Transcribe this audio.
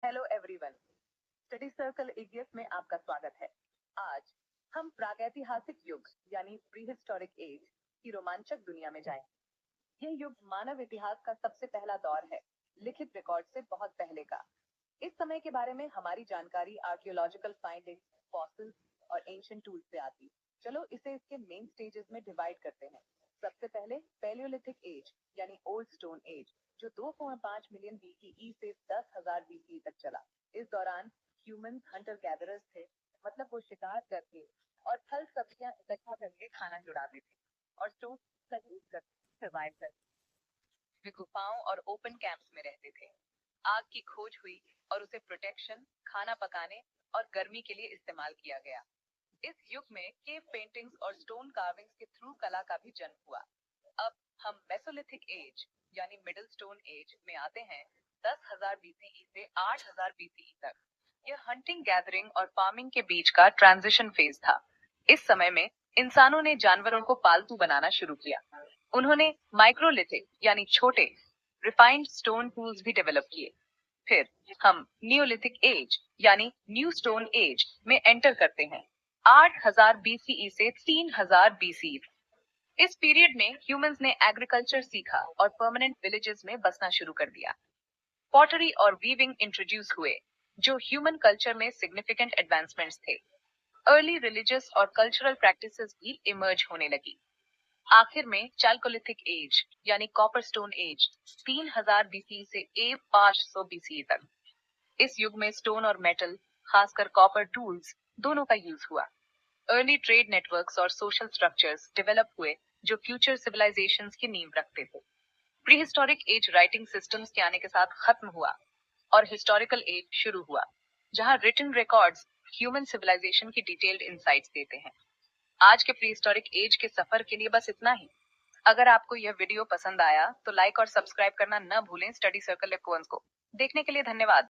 Hello everyone, study circle EGS में आपका स्वागत है। आज हम प्रागैतिहासिक युग यानी प्रीहिस्टोरिक एज की रोमांचक दुनिया में जाएंगे। यह युग मानव इतिहास का सबसे पहला दौर है, लिखित रिकॉर्ड से बहुत पहले का। इस समय के बारे में हमारी जानकारी आर्कियोलॉजिकल फाइंडिंग्स, फॉसिल्स और एंशिएंट टूल्स से आती। चलो इसे इसके मेन स्टेजेस में डिवाइड करते हैं। सबसे पहले पैलियोलिथिक एज यानी ओल्ड स्टोन एज, जो 2.5 मिलियन बीसीई से 10,000 बीसीई तक चला। इस दौरान ह्यूमंस हंटर गैदरर्स थे, मतलब वो शिकार करके और फल सब्जियां इकट्ठा करके खाना जुड़ाते थे और स्टोन का यूज करके सर्वाइव करते थे। वे गुफाओं और ओपन कैंप्स में रहते थे। आग की खोज हुई और उसे प्रोटेक्शन, खाना पकाने और गर्मी के लिए इस्तेमाल किया गया। इस युग में केव पेंटिंग्स और स्टोन कार्विंग्स के थ्रू कला का भी जन्म हुआ। अब हम मेसोलिथिक एज यानी मिडिल स्टोन एज में आते हैं, 10,000 बीसीई से 8,000 बीसीई तक। यह हंटिंग, गैदरिंग और फार्मिंग के बीच का ट्रांजिशन फेज था। इस समय में इंसानों ने जानवरों को पालतू बनाना शुरू किया। उन्होंने माइक्रोलिथिक यानी छोटे रिफाइंड स्टोन टूल्स भी डेवलप किए। फिर हम नियोलिथिक एज यानी न्यू स्टोन एज में एंटर करते हैं, 8,000 बीसीई से 3,000 बीसीई। इस पीरियड में ह्यूमंस ने एग्रीकल्चर सीखा और परमानेंट विलेजेस में बसना शुरू कर दिया। पॉटरी और वीविंग इंट्रोड्यूस हुए, जो ह्यूमन कल्चर में सिग्निफिकेंट एडवांसमेंट्स थे। अर्ली रिलीजियस और कल्चरल प्रैक्टिसेस भी इमर्ज होने लगी। आखिर में चाल्कोलिथिक एज यानी कॉपर स्टोन एज, 3,000 बीसी से 500 बीसी तक। इस युग में स्टोन और मेटल, खासकर कॉपर टूल्स, दोनों का यूज हुआ। अर्ली ट्रेड नेटवर्क्स और सोशल स्ट्रक्चर्स डेवलप हुए, जो फ्यूचर सिविलाइजेशंस की नींव रखते थे। प्रीहिस्टोरिक एज राइटिंग सिस्टम्स के आने के साथ खत्म हुआ और हिस्टोरिकल एज शुरू हुआ, जहां रिटन रिकॉर्ड्स ह्यूमन सिविलाइजेशन की डिटेल्ड इनसाइट्स देते हैं। आज के प्रीहिस्टोरिक एज के सफर के लिए बस इतना ही। अगर आपको यह वीडियो पसंद आया तो लाइक और सब्सक्राइब करना न भूलें। स्टडी सर्कल को देखने के लिए धन्यवाद।